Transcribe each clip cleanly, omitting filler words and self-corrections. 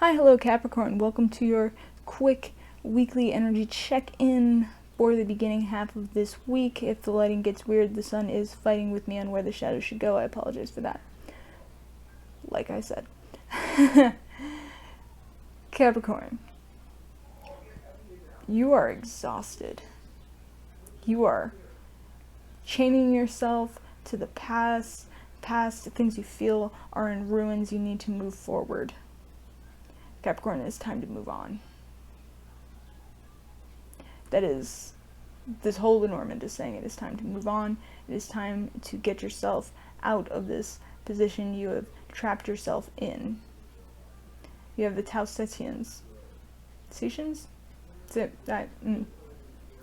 Hi, hello Capricorn. Welcome to your quick weekly energy check-in for the beginning half of this week. If the lighting gets weird, the sun is fighting with me on where the shadows should go. I apologize for that. Like I said. Capricorn, you are exhausted. You are chaining yourself to the past things you feel are in ruins. You need to move forward. Capricorn, it's time to move on. That is, this whole Lenormand is saying it is time to move on. It is time to get yourself out of this position you have trapped yourself in. You have the Taustetians. Setians? I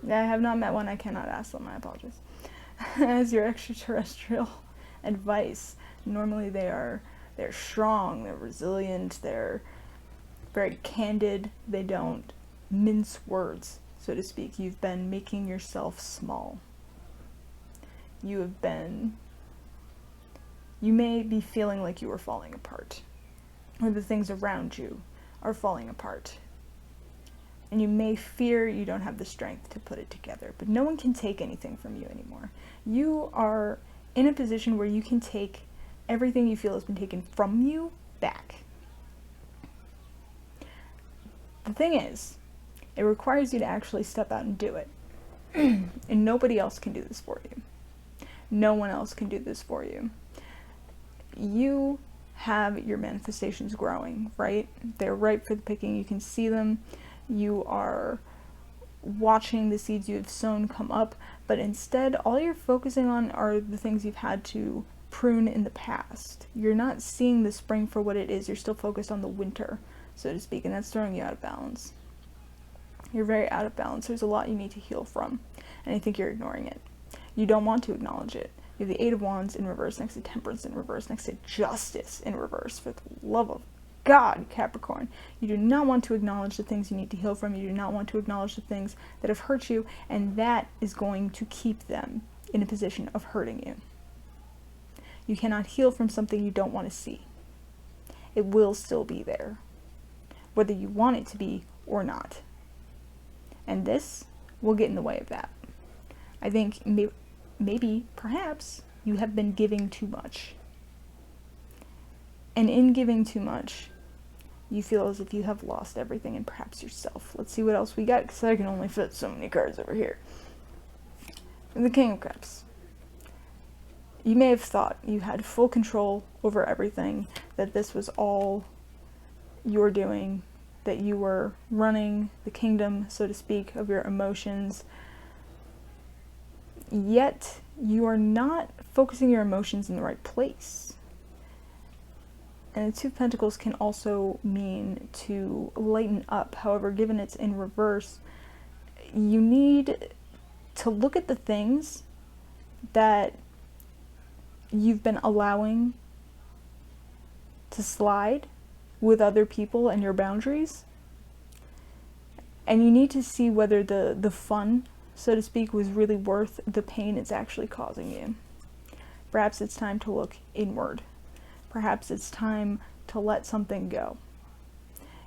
have not met one. I cannot ask them. I apologize. As your extraterrestrial advice, normally they're strong, they're resilient, they're very candid, they don't mince words, so to speak. You've been making yourself small. You may be feeling like you are falling apart, or the things around you are falling apart. And you may fear you don't have the strength to put it together, but no one can take anything from you anymore. You are in a position where you can take everything you feel has been taken from you back. The thing is, it requires you to actually step out and do it. And nobody else can do this for you. No one else can do this for you. You have your manifestations growing, right? They're ripe for the picking. You can see them. You are watching the seeds you have sown come up, but instead, all you're focusing on are the things you've had to prune in the past. You're not seeing the spring for what it is. You're still focused on the winter, so to speak, and that's throwing you out of balance. You're very out of balance. There's a lot you need to heal from, and I think you're ignoring it. You don't want to acknowledge it. You have the Eight of Wands in reverse next to Temperance in reverse next to Justice in reverse. For the love of God, Capricorn, you do not want to acknowledge the things you need to heal from. You do not want to acknowledge the things that have hurt you, and that is going to keep them in a position of hurting you. You cannot heal from something you don't want to see. It will still be there, whether you want it to be or not. And this will get in the way of that. I think maybe, perhaps, you have been giving too much. And in giving too much, you feel as if you have lost everything and perhaps yourself. Let's see what else we got, because I can only fit so many cards over here. The King of Cups. You may have thought you had full control over everything, that this was all you were doing, that you were running the kingdom, so to speak, of your emotions. Yet, you are not focusing your emotions in the right place. And the Two of Pentacles can also mean to lighten up. However, given it's in reverse, you need to look at the things that you've been allowing to slide with other people and your boundaries. And you need to see whether the fun, so to speak, was really worth the pain it's actually causing you. Perhaps it's time to look inward. Perhaps it's time to let something go.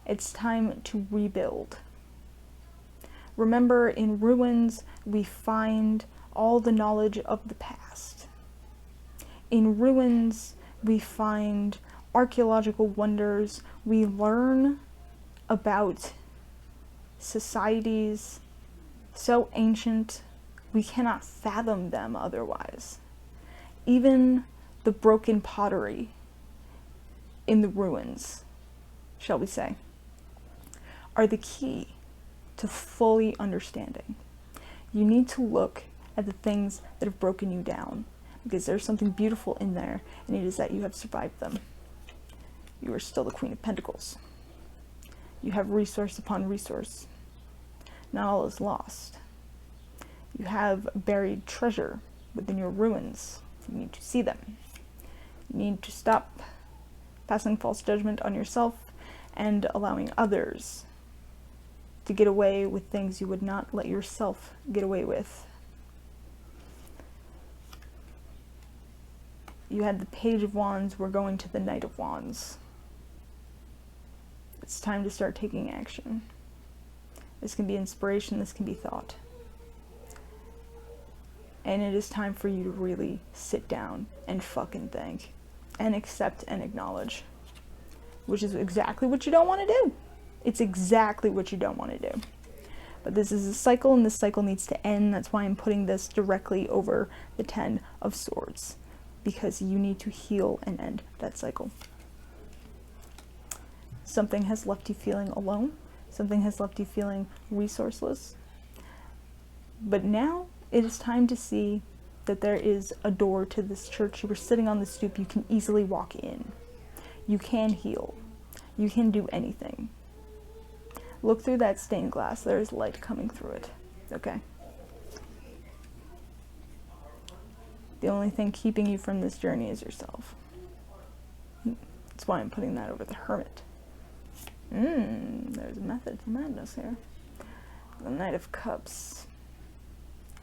It's time to rebuild. Remember, in ruins, we find all the knowledge of the past. In ruins, we find archaeological wonders. We learn about societies so ancient, we cannot fathom them otherwise. Even the broken pottery in the ruins, shall we say, are the key to fully understanding. You need to look at the things that have broken you down, because there's something beautiful in there, and it is that you have survived them. You are still the Queen of Pentacles. You have resource upon resource. Not all is lost. You have buried treasure within your ruins. You need to see them. You need to stop passing false judgment on yourself and allowing others to get away with things you would not let yourself get away with. You had the Page of Wands, we're going to the Knight of Wands. It's time to start taking action. This can be inspiration, this can be thought. And it is time for you to really sit down and fucking think. And accept and acknowledge. Which is exactly what you don't want to do. It's exactly what you don't want to do. But this is a cycle, and this cycle needs to end. That's why I'm putting this directly over the 10 of Swords. Because you need to heal and end that cycle. Something has left you feeling alone. Something has left you feeling resourceless. But now it is time to see that there is a door to this church. You were sitting on the stoop. You can easily walk in. You can heal. You can do anything. Look through that stained glass. There is light coming through it. Okay? The only thing keeping you from this journey is yourself. That's why I'm putting that over the Hermit. There's a method to madness here. The Knight of Cups.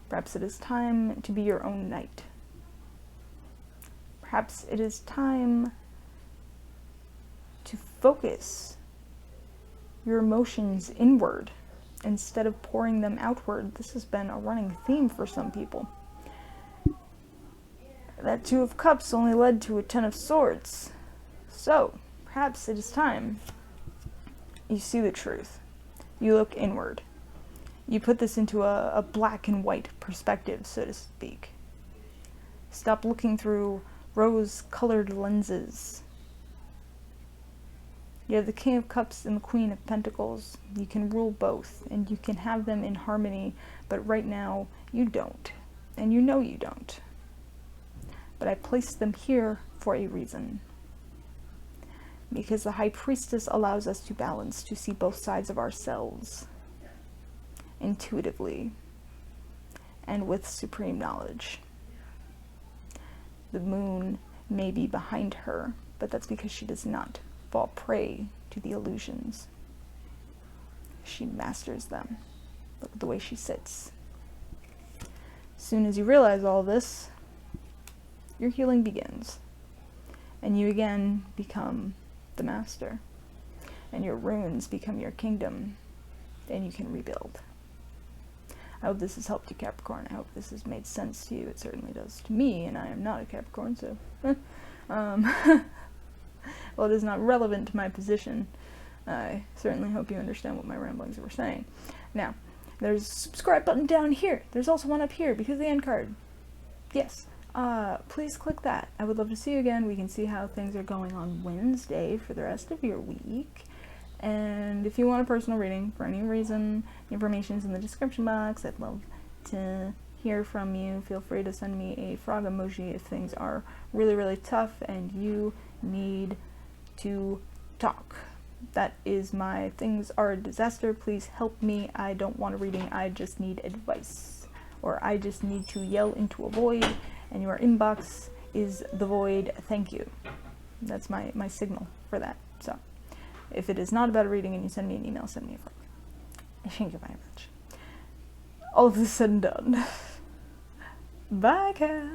Perhaps it is time to be your own knight. Perhaps it is time to focus your emotions inward instead of pouring them outward. This has been a running theme for some people. That 2 of Cups only led to a 10 of Swords. So, perhaps it is time you see the truth. You look inward. You put this into a black and white perspective, so to speak. Stop looking through rose-colored lenses. You have the King of Cups and the Queen of Pentacles. You can rule both, and you can have them in harmony, but right now, you don't. And you know you don't. But I placed them here for a reason. Because the High Priestess allows us to balance, to see both sides of ourselves. Intuitively. And with supreme knowledge. The moon may be behind her, but that's because she does not fall prey to the illusions. She masters them. Look at the way she sits. As soon as you realize all this, your healing begins. And you again become the master. And your runes become your kingdom. And you can rebuild. I hope this has helped you, Capricorn. I hope this has made sense to you. It certainly does to me, and I am not a Capricorn, so... well, it is not relevant to my position. I certainly hope you understand what my ramblings were saying. Now, there's a subscribe button down here. There's also one up here, because of the end card. Yes. Please click that. I would love to see you again. We can see how things are going on Wednesday for the rest of your week. And if you want a personal reading for any reason, the information is in the description box. I'd love to hear from you. Feel free to send me a frog emoji if things are really, really tough and you need to talk. That is my things are a disaster. Please help me. I don't want a reading. I just need advice. Or I just need to yell into a void, and your inbox is the void. Thank you. That's my signal for that. So if it is not about a reading and you send me an email, send me a frog. Thank you very much. All of this said and done. Bye, cat.